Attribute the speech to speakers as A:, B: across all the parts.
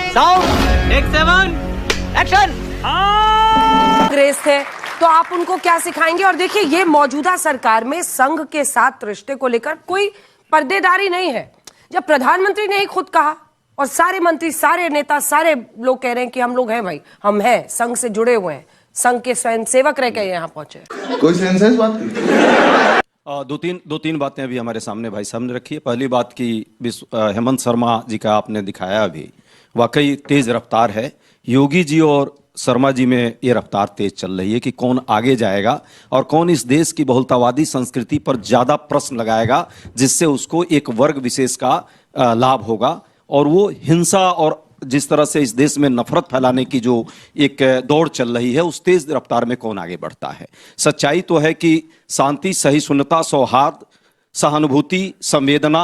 A: Sound take 7 action.
B: Congress थे तो आप उनको क्या सिखाएंगे? और देखिए, ये मौजूदा सरकार में संघ के साथ रिश्ते को लेकर कोई पर्देदारी नहीं है। जब प्रधानमंत्री ने ही खुद कहा और सारे मंत्री, सारे नेता, सारे लोग कह रहे हैं कि हम लोग हैं भाई, हम हैं, संघ से जुड़े हुए हैं, संघ के स्वयंसेवक रह के यहाँ पहुंचे।
C: कोई सेंसेस बात
D: दो तीन बातें अभी हमारे सामने भाई साहब ने रखी है। पहली बात की हेमंत शर्मा जी का आपने दिखाया, अभी वाकई तेज रफ्तार है। योगी जी और शर्मा जी में ये रफ्तार तेज चल रही है कि कौन आगे जाएगा और कौन इस देश की बहुलतावादी संस्कृति पर ज्यादा प्रश्न लगाएगा, जिससे उसको एक वर्ग विशेष का लाभ होगा। और वो हिंसा और जिस तरह से इस देश में नफरत फैलाने की जो एक दौड़ चल रही है, उस तेज रफ्तार में कौन आगे बढ़ता है। सच्चाई तो है कि शांति, सहिष्णुता, सौहार्द, सहानुभूति, संवेदना,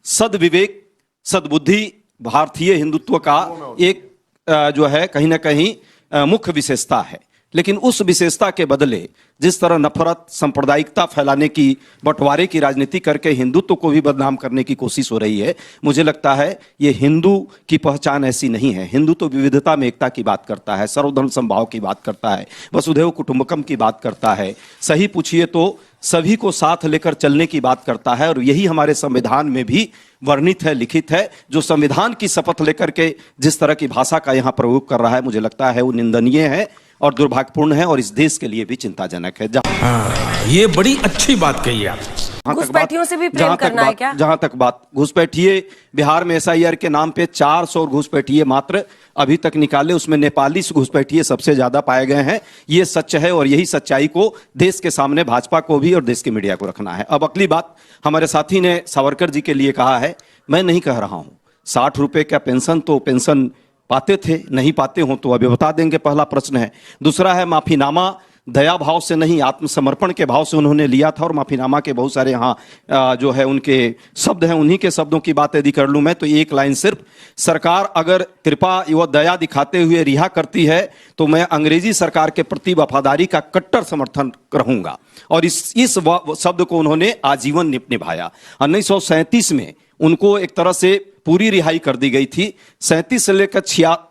D: सद्विवेक, सद्बुद्धि भारतीय हिंदुत्व का एक जो है कहीं ना कहीं मुख्य विशेषता है। लेकिन उस विशेषता के बदले जिस तरह नफरत, सांप्रदायिकता फैलाने की, बंटवारे की राजनीति करके हिंदुत्व को भी बदनाम करने की कोशिश हो रही है, मुझे लगता है ये हिंदू की पहचान ऐसी नहीं है। हिंदू तो विविधता में एकता की बात करता है, सर्वधर्म समभाव की बात करता है, वसुधैव कुटुंबकम की बात करता है, सही पूछिए तो सभी को साथ लेकर चलने की बात करता है। और यही हमारे संविधान में भी वर्णित है, लिखित है। जो संविधान की शपथ लेकर के जिस तरह की भाषा का यहाँ प्रयोग कर रहा है, मुझे लगता है वो निंदनीय है और दुर्भाग्यपूर्ण है और इस देश के लिए भी चिंताजनक है।
E: ये बड़ी अच्छी बात कही आप।
B: घुसपैठियों से भी प्रेम करना है क्या?
D: जहां तक बात घुसपैठिए, बिहार में एसआईआर के नाम पे 400 घुसपैठिए मात्र अभी तक निकाले, उसमें नेपाली घुसपैठिए सबसे ज्यादा पाए गए हैं। ये सच है और यही सच्चाई को देश के सामने भाजपा को भी और देश की मीडिया को रखना है। अब अगली बात, हमारे साथी ने सावरकर जी के लिए कहा है, मैं नहीं कह रहा हूं 60 रुपए का पेंशन तो पेंशन पाते थे, नहीं पाते हो तो अभी बता देंगे, पहला प्रश्न है। दूसरा है माफीनामा दया भाव से नहीं, आत्मसमर्पण के भाव से उन्होंने लिया था। और माफीनामा के बहुत सारे यहाँ जो है उनके शब्द हैं, उन्हीं के शब्दों की बात यदि कर लूं मैं तो एक लाइन सिर्फ, सरकार अगर कृपा व दया दिखाते हुए रिहा करती है तो मैं अंग्रेजी सरकार के प्रति वफादारी का कट्टर समर्थन रहूंगा। और इस शब्द को उन्होंने आजीवन निभाया। 1937 में उनको एक तरह से पूरी रिहाई कर दी गई थी। 37 से लेकर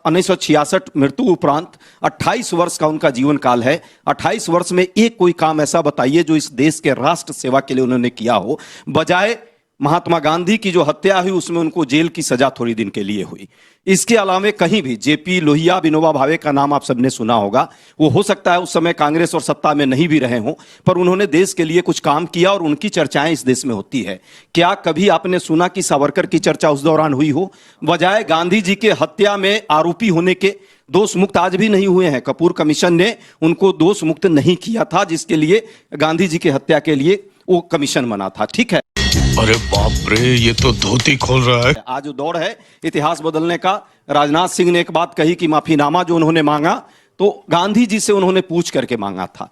D: 1966 मृत्यु उपरांत 28 वर्ष का उनका जीवन काल है। 28 वर्ष में एक कोई काम ऐसा बताइए जो इस देश के राष्ट्र सेवा के लिए उन्होंने किया हो। बजाय महात्मा गांधी की जो हत्या हुई उसमें उनको जेल की सजा थोड़ी दिन के लिए हुई। इसके अलावा कहीं भी जेपी लोहिया, विनोबा भावे का नाम आप सबने सुना होगा। वो हो सकता है उस समय कांग्रेस और सत्ता में नहीं भी रहे हों, पर उन्होंने देश के लिए कुछ काम किया और उनकी चर्चाएं इस देश में होती है। क्या कभी आपने सुना कि सावरकर की चर्चा उस दौरान हुई हो? बजाय गांधी जी के हत्या में आरोपी होने के दोष मुक्त आज भी नहीं हुए हैं। कपूर कमीशन ने उनको दोष मुक्त नहीं किया था, जिसके लिए गांधी जी की हत्या के लिए वो कमीशन बना था। ठीक है,
E: अरे बाप रे, ये तो धोती खोल रहा है।
D: आज जो दौर है इतिहास बदलने का, राजनाथ सिंह ने एक बात कही कि माफीनामा जो उन्होंने मांगा तो गांधी जी से उन्होंने पूछ करके मांगा था।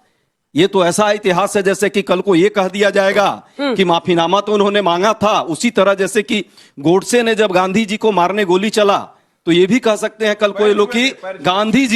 D: ये तो ऐसा इतिहास है जैसे कि कल को ये कह दिया जाएगा कि माफीनामा तो उन्होंने मांगा था, उसी तरह जैसे कि गोडसे ने जब गांधी जी को मारने गोली चला तो ये भी कह सकते हैं कल को ये लोग कि गांधी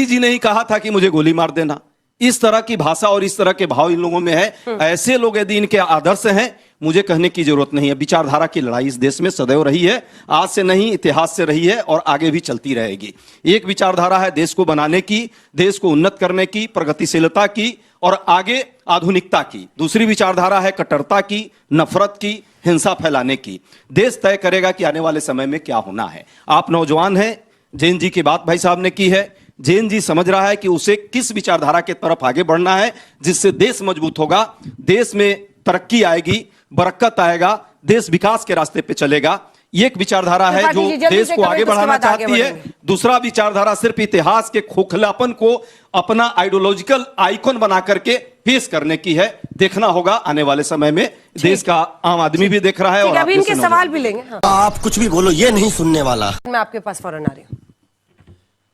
D: जी ने ही कहा था कि मुझे गोली मार देना। इस तरह की भाषा और इस तरह के भाव इन लोगों में है। ऐसे लोग यदि इनके आदर्श हैं, मुझे कहने की जरूरत नहीं है। विचारधारा की लड़ाई इस देश में सदैव रही है, आज से नहीं इतिहास से रही है और आगे भी चलती रहेगी। एक विचारधारा है देश को बनाने की, देश को उन्नत करने की, प्रगतिशीलता की और आगे आधुनिकता की। दूसरी विचारधारा है कट्टरता की, नफरत की, हिंसा फैलाने की। देश तय करेगा कि आने वाले समय में क्या होना है। आप नौजवान हैं, जैन जी की बात भाई साहब ने की है। जैन जी समझ रहा है कि उसे किस विचारधारा के तरफ आगे बढ़ना है जिससे देश मजबूत होगा, देश में तरक्की आएगी, बरकत आएगा, देश विकास के रास्ते पे चलेगा। एक विचारधारा है जो देश को आगे बढ़ाना चाहती है। दूसरा विचारधारा सिर्फ इतिहास के खोखलापन को अपना आइडियोलॉजिकल आइकॉन बना करके पेश करने की है। देखना होगा आने वाले समय में, देश का आम आदमी भी देख रहा है। और
B: अभी इनके सवाल भी लेंगे।
F: आप कुछ भी बोलो, ये नहीं सुनने वाला।
B: मैं आपके पास फौरन आ रही हूँ।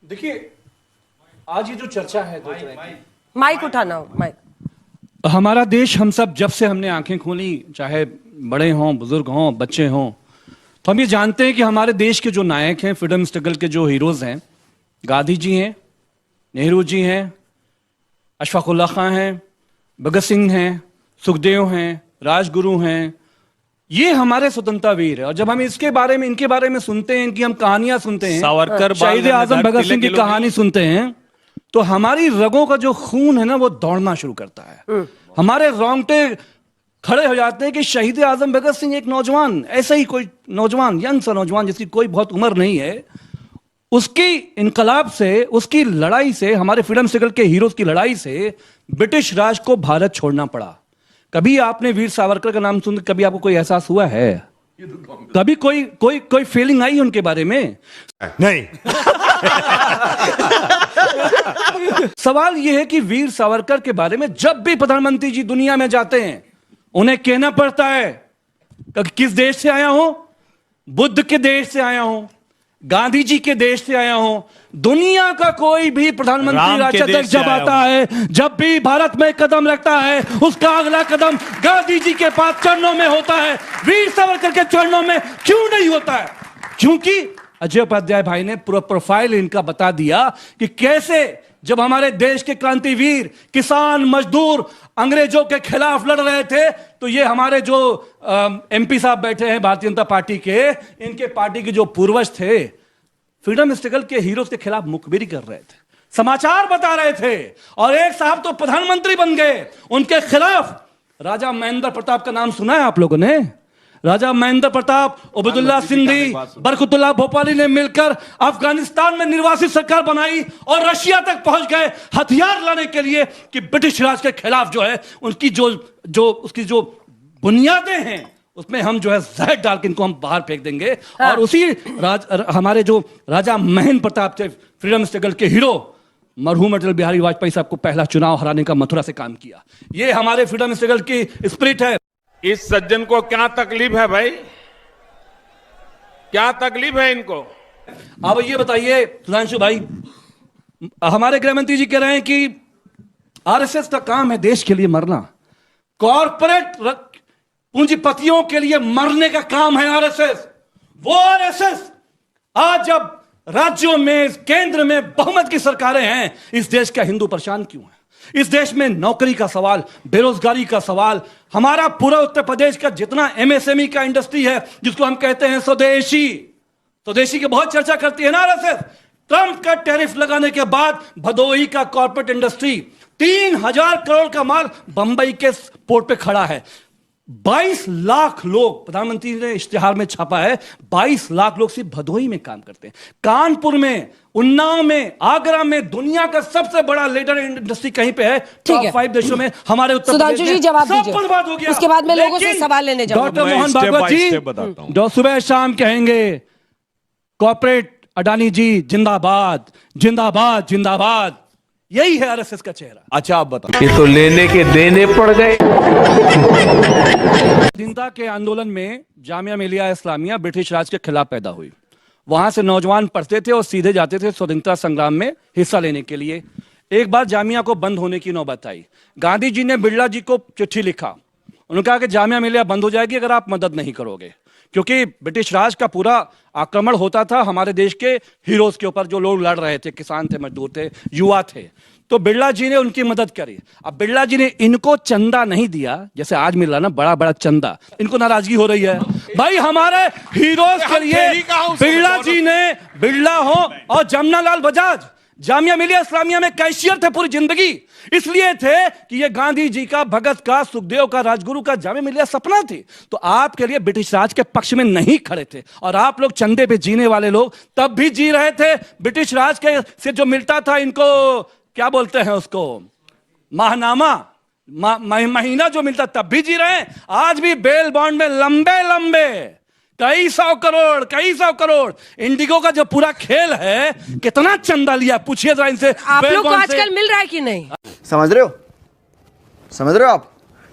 G: देखिए, आज ये जो चर्चा है दो तरह की,
B: माइक उठाना, माइक।
G: हमारा देश, हम सब जब से हमने आंखें खोली, चाहे बड़े हों, बुजुर्ग हों, बच्चे हों, तो हम ये जानते हैं कि हमारे देश के जो नायक हैं, फ्रीडम स्ट्रगल के जो हीरोज हैं, गांधी जी हैं, नेहरू जी हैं, अशफाकुल्ला खां हैं, भगत सिंह हैं, सुखदेव हैं, राजगुरु हैं, ये हमारे स्वतंत्रता वीर है। और जब हम इसके बारे में, इनके बारे में सुनते हैं, इनकी हम कहानियां सुनते हैं,
A: सावरकर,
G: शहीद
A: बाल
G: आजम
A: गंगाधर
G: भगत सिंह की
A: तिलक,
G: कहानी सुनते हैं, तो हमारी रगों का जो खून है ना वो दौड़ना शुरू करता है। हमारे रोंगटे खड़े हो जाते हैं कि शहीद आजम भगत सिंह एक नौजवान, ऐसा ही कोई नौजवान, यंग सा नौजवान जिसकी कोई बहुत उम्र नहीं है, उसकी इनकलाब से, उसकी लड़ाई से, हमारे फ्रीडम स्ट्रगल के हीरोज की लड़ाई से ब्रिटिश राज को भारत छोड़ना पड़ा। कभी आपने वीर सावरकर का नाम सुन, कभी आपको कोई एहसास हुआ है? कभी कोई फीलिंग आई उनके बारे में?
E: नहीं।
G: सवाल यह है कि वीर सावरकर के बारे में जब भी प्रधानमंत्री जी दुनिया में जाते हैं, उन्हें कहना पड़ता है कि किस देश से आया हूं? बुद्ध के देश से आया हूं, गांधी जी के देश से आया हूं। दुनिया का कोई भी प्रधानमंत्री राष्ट्राध्यक्ष जब आता है, जब भी भारत में कदम रखता है, उसका अगला कदम गांधी जी के पास चरणों में होता है। वीर सावरकर के चरणों में क्यों नहीं होता है? क्योंकि अजय उपाध्याय भाई ने पूरा प्रोफाइल इनका बता दिया कि कैसे जब हमारे देश के क्रांतिवीर, किसान, मजदूर अंग्रेजों के खिलाफ लड़ रहे थे, तो ये हमारे जो एमपी साहब बैठे हैं भारतीय जनता पार्टी के, इनके पार्टी के जो पूर्वज थे, फ्रीडम स्ट्रगल के हीरोज के खिलाफ मुखबिरी कर रहे थे, समाचार बता रहे थे, और एक साहब तो प्रधानमंत्री बन गए उनके खिलाफ। राजा महेंद्र प्रताप का नाम सुना है आप लोगों ने? राजा महेंद्र प्रताप, उबैदुल्लाह सिंधी, बरकतुल्लाह भोपाली ने मिलकर अफगानिस्तान में निर्वासित सरकार बनाई और रशिया तक पहुंच गए हथियार लाने के लिए कि ब्रिटिश राज के खिलाफ जो है उनकी उसकी जो बुनियादें हैं उसमें हम जो है जहर डाल के इनको हम बाहर फेंक देंगे। हाँ। और उसी हमारे जो राजा महेंद्र प्रताप थे, फ्रीडम स्ट्रगल के हीरो, मरहूम अटल बिहारी वाजपेयी साहब को पहला चुनाव हराने का मथुरा से काम किया। ये हमारे फ्रीडम स्ट्रगल की स्पिरिट है।
H: इस सज्जन को क्या तकलीफ है भाई? क्या तकलीफ है इनको?
G: अब ये बताइए सुधांशु भाई, हमारे गृह मंत्री जी कह रहे हैं कि आरएसएस का काम है देश के लिए मरना, कॉर्पोरेट पूंजीपतियों के लिए मरने का काम है आरएसएस। वो आरएसएस आज जब राज्यों में, केंद्र में बहुमत की सरकारें हैं, इस देश का हिंदू परेशान क्यों है? इस देश में नौकरी का सवाल, बेरोजगारी का सवाल, हमारा पूरा उत्तर प्रदेश का जितना एमएसएमई का इंडस्ट्री है, जिसको हम कहते हैं स्वदेशी की बहुत चर्चा करती है ना आरएसएस। ट्रंप का टैरिफ लगाने के बाद भदोही का कॉर्पोरेट इंडस्ट्री 3000 करोड़ का माल बंबई के पोर्ट पे खड़ा है। 22 लाख लोग, प्रधानमंत्री ने इश्तिहार में छापा है, 22 लाख लोग सिर्फ भदोही में काम करते हैं। कानपुर में, उन्नाव में, आगरा में दुनिया का सबसे बड़ा लेदर इंडस्ट्री कहीं पे है।
B: ठीक है,
G: 5 देशों में हमारे उत्तर
B: सुधांशु जी जवाब दीजिए,
G: बर्बाद हो गया।
B: उसके बाद मैं लोगों से सवाल लेने जाऊंगा।
G: डॉक्टर मोहन भागवत जी जो सुबह शाम कहेंगे कॉर्पोरेट अडानी जी जिंदाबाद जिंदाबाद जिंदाबाद, यही है आरएसएस का चेहरा।
A: अच्छा आप बताओ।
H: ये तो लेने के देने पड़ गए।
G: स्वाधीनता के आंदोलन में जामिया मिलिया इस्लामिया ब्रिटिश राज के खिलाफ पैदा हुई। वहां से नौजवान पढ़ते थे और सीधे जाते थे स्वतंत्रता संग्राम में हिस्सा लेने के लिए। एक बार जामिया को बंद होने की नौबत आई। गांधी जी ने बिरला जी को चिट्ठी लिखा, उन्होंने कहा कि जामिया मिलिया बंद हो जाएगी अगर आप मदद नहीं करोगे, क्योंकि ब्रिटिश राज का पूरा आक्रमण होता था हमारे देश के हीरोज के ऊपर, जो लोग लड़ रहे थे, किसान थे, मजदूर थे, युवा थे। तो बिरला जी ने उनकी मदद करी। अब बिरला जी ने इनको चंदा नहीं दिया, जैसे आज मिल रहा ना बड़ा बड़ा चंदा, इनको नाराजगी हो रही है। भाई हमारे हीरोज के लिए बिरला जी ने, बिरला हो और जमनालाल बजाज जामिया मिलिया इस्लामिया में कैशियर थे पूरी जिंदगी, इसलिए थे कि ये गांधी जी का, भगत का, सुखदेव का, राजगुरु का जामिया मिलिया सपना थी। तो आपके लिए ब्रिटिश राज के पक्ष में नहीं खड़े थे, और आप लोग चंदे पे जीने वाले लोग तब भी जी रहे थे। ब्रिटिश राज के से जो मिलता था, इनको क्या बोलते हैं उसको, माहनामा, महीना जो मिलता तब भी जी रहे हैं। आज भी बेल बॉन्ड में लंबे लंबे कई सौ करोड़ इंडिगो का जो पूरा खेल है, कितना चंदा लिया पूछिए जरा इनसे।
B: आप लोग को आजकल मिल रहा है कि नहीं?
F: समझ रहे हो आप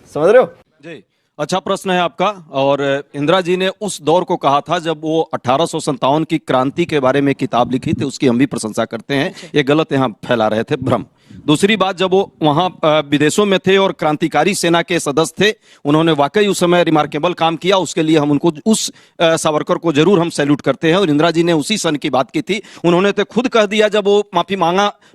F: समझ रहे हो
D: जी। अच्छा प्रश्न है आपका। और इंदिरा जी ने उस दौर को कहा था जब वो 1857 की क्रांति के बारे में किताब लिखी थी, उसकी हम भी प्रशंसा करते हैं। ये गलत यहाँ फैला रहे थे भ्रम। दूसरी बात, जब वो वहां विदेशों में थे और क्रांतिकारी सेना के सदस्य थे, उन्होंने वाकई उस समय रिमार्केबल काम किया। उसके लिए हम उनको, उस सावरकर को जरूर हम सैल्यूट करते हैं। और इंदिरा जी ने उसी सन की बात की थी। उन्होंने तो खुद कह दिया जब वो माफी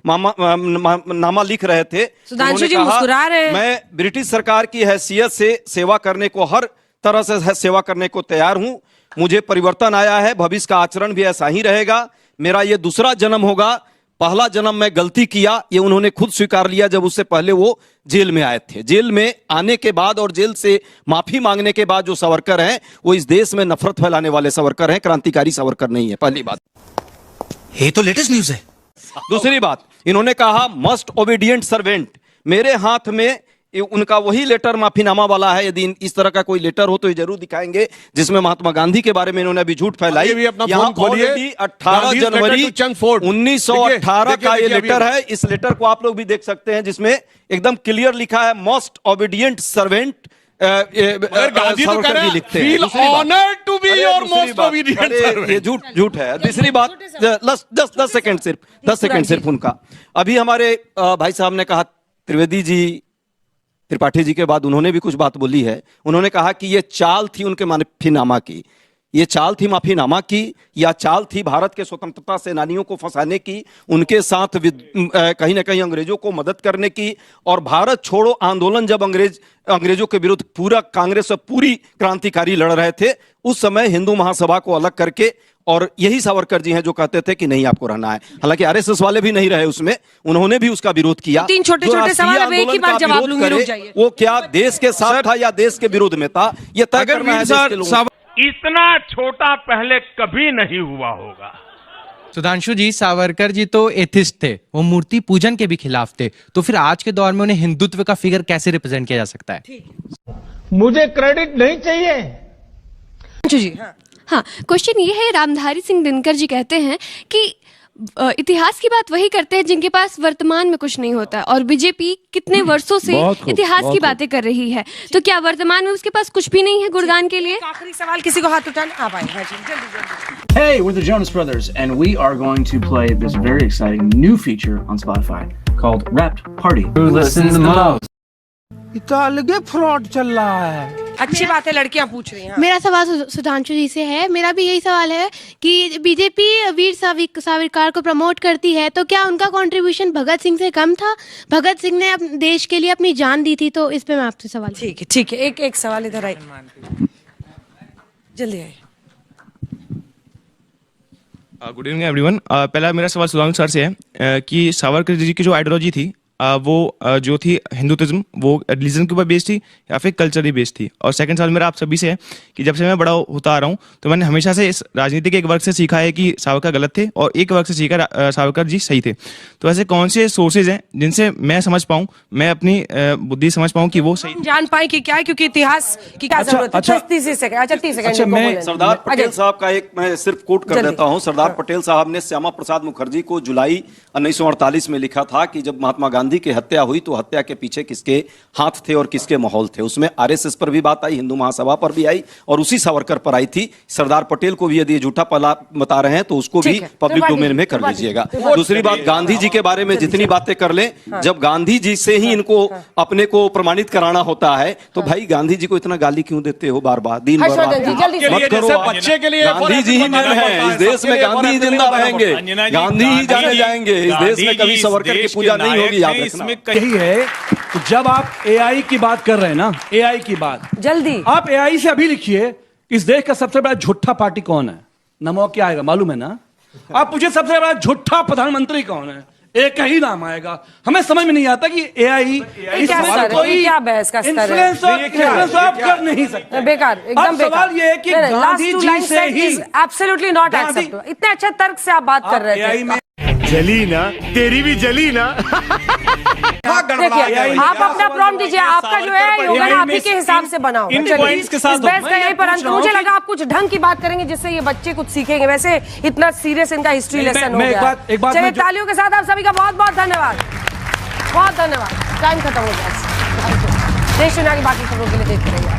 D: नामा लिख रहे थे,
B: सुधांशु जी मुस्कुरा रहे हैं।
D: मैं ब्रिटिश सरकार की हैसियत से सेवा करने को हर तरह से सेवा करने को तैयार हूं। मुझे परिवर्तन आया है, भविष्य का आचरण भी ऐसा ही रहेगा। मेरा ये दूसरा जन्म होगा। पहला जन्म में गलती किया, ये उन्होंने खुद स्वीकार लिया जब उससे पहले वो जेल में आए थे। जेल में आने के बाद और जेल से माफी मांगने के बाद जो सावरकर हैं वो इस देश में नफरत फैलाने वाले सावरकर हैं, क्रांतिकारी सावरकर नहीं है। पहली बात
A: ये तो लेटेस्ट न्यूज है।
D: दूसरी बात, इन्होंने कहा मस्ट ओबीडिएंट सर्वेंट। मेरे हाथ में उनका वही लेटर माफीनामा वाला है। यदि इस तरह का कोई लेटर हो तो ये जरूर दिखाएंगे, जिसमें महात्मा गांधी के बारे में इन्होंने अभी झूठ फैलाई।
E: भी अपना
D: यहाँ
E: फोन खोलिए।
D: already 18 जनवरी 1918 का ये लेटर है। इस लेटर को आप लोग भी देख सकते हैं, जिसमें एकदम क्लियर लिखा है मस्ट ओबीडिएंट सर्वेंट।
E: गांधी तो कह रहे हैं, feel honored to be your most obedient servant।
D: ये झूठ है। दूसरी बात, 10 सेकंड सिर्फ उनका। अभी हमारे भाई साहब ने कहा, त्रिपाठी जी के बाद उन्होंने भी कुछ बात बोली है। उन्होंने कहा कि ये चाल थी उनके माफीनामा की। ये चाल थी माफीनामा की या चाल थी भारत के स्वतंत्रता सेनानियों को फंसाने की, उनके साथ कहीं ना कहीं अंग्रेजों को मदद करने की। और भारत छोड़ो आंदोलन जब अंग्रेजों के विरुद्ध पूरा कांग्रेस और पूरी क्रांतिकारी लड़ रहे थे, उस समय हिंदू महासभा को अलग करके, और यही सावरकर जी हैं जो कहते थे कि नहीं आपको रहना है। हालांकि आरएसएस वाले भी नहीं रहे उसमें, उन्होंने भी उसका विरोध किया।
B: 3 छोटे-छोटे सवाल, अब एक ही बार जवाब लूंगी, रुक जाइए।
D: वो क्या देश के साथ था या देश के विरोध में था, ये तय करना है देश के लोगों को।
H: इतना छोटा पहले कभी नहीं हुआ होगा।
A: सुधांशु जी, सावरकर जी तो एथिस्ट थे, वो मूर्ति पूजन के भी खिलाफ थे, तो फिर आज के दौर में उन्हें हिंदुत्व का फिगर कैसे रिप्रेजेंट किया जा सकता है?
H: मुझे क्रेडिट नहीं चाहिए।
B: जी
I: हाँ, क्वेश्चन ये है, रामधारी सिंह दिनकर जी कहते हैं कि इतिहास की बात वही करते हैं जिनके पास वर्तमान में कुछ नहीं होता है, और बीजेपी कितने वर्षों से इतिहास की बातें कर रही है, तो क्या वर्तमान में उसके पास कुछ भी नहीं है गुणगान के लिए?
B: आखिरी सवाल, किसी को हाथ उठाना आप आए। हाँ जी, जल्दी।
J: Hey, we're the Jonas Brothers, and we are going to play this very exciting new feature on Spotify called Wrapped Party. Who listens the most?
H: इतना अलग फ्रॉड चल रहा है।
B: अच्छी बात है, लड़कियां पूछ रही हैं।
I: मेरा सवाल सुधांशु जी से है। मेरा भी यही सवाल है कि बीजेपी वीर सावरकर को प्रमोट करती है, तो क्या उनका कंट्रीब्यूशन भगत सिंह से कम था? भगत सिंह ने देश के लिए अपनी जान दी थी, तो इस पे मैं आपसे सवाल।
B: ठीक है, एक सवाल इधर आए, जल्दी आए।
K: Good evening everyone. पहला मेरा सवाल सुधांशु सर से है कि सावरकर जी की जो आइडियोलॉजी थी वो जो थी हिंदुत्व, वो रिलीजन के ऊपर बेस्ड थी या फिर कल्चरली बेस्ड थी? और सेकंड सवाल मेरा आप सभी से है कि जब से मैं बड़ा होता आ रहा हूँ तो मैंने हमेशा से इस राजनीति के एक वर्ग से सीखा है कि सावरकर गलत थे और एक वर्ग से सीखा सावरकर जी सही थे। तो ऐसे कौन से सोर्सेज हैं जिनसे मैं समझ पाऊँ, मैं अपनी बुद्धि समझ पाऊँ कि वो सही
B: जान पाए कि क्या है, क्योंकि इतिहास की क्या जरूरत है। 30 सेकंड।
D: सरदार पटेल साहब का एक मैं सिर्फ कोट कर देता हूँ। सरदार पटेल साहब ने श्यामा प्रसाद मुखर्जी को जुलाई 1948 में लिखा था कि जब महात्मा गांधी की हत्या हुई तो हत्या के पीछे किसके हाथ थे और किसके माहौल थे। उसमें आरएसएस पर भी बात आई, हिंदू महासभा पर भी आई और उसी सावरकर पर आई थी। सरदार पटेल को भी यदि झूठा पला बता रहे हैं तो उसको भी पब्लिक डोमेन में कर लीजिएगा। दूसरी बात, गांधी जी के बारे में जितनी बातें कर लें, जब गांधी जी से ही इनको अपने को प्रमाणित कराना होता है तो भाई गांधी जी को इतना गाली क्यों देते हो बार बार, दिन भर?
H: बच्चे के लिए
D: गांधी जी ही जन है इस देश में, गांधी ही जिंदा रहेंगे, गांधी ही जाने जाएंगे। इस देश में कभी सावरकर की पूजा नहीं होगी, याद रखना।
G: यही है कि जब आप एआई की बात कर रहे हैं ना, एआई की बात,
B: जल्दी
G: आप एआई से अभी लिखिए इस देश का सबसे बड़ा झूठा पार्टी कौन है, नमो क्या आएगा मालूम है ना? आप पूछे सबसे बड़ा झूठा प्रधानमंत्री कौन है, एक ही नाम आएगा। हमें समझ में नहीं आता कि एआई
B: क्या बहस का स्तर है,
G: इन्फ्लुएंस आप कर नहीं सकते,
B: बेकार, एकदम बेकार।
G: सवाल ये है कि गांधी जी से ही
B: एब्सोल्युटली नॉट एक्सेप्टेबल। इतने अच्छे तर्क से आप बात कर रहे थे।
H: जली ना, तेरी भी जली ना।
B: देखिए, आप अपना प्रॉम्प्ट दीजिए, आपका जो है योगदान आप ही के हिसाब से बनाओ। इस बहस का यही पर अंत। मुझे लगा आप कुछ ढंग की बात करेंगे जिससे ये बच्चे कुछ सीखेंगे। वैसे इतना सीरियस इनका हिस्ट्री लेसन हो गया। चलिए, तालियों के साथ आप सभी का बहुत बहुत धन्यवाद, बहुत धन्यवाद। टाइम खत्म हो गया। देश दुनिया की बाकी खबरों के लिए देखते रहिए।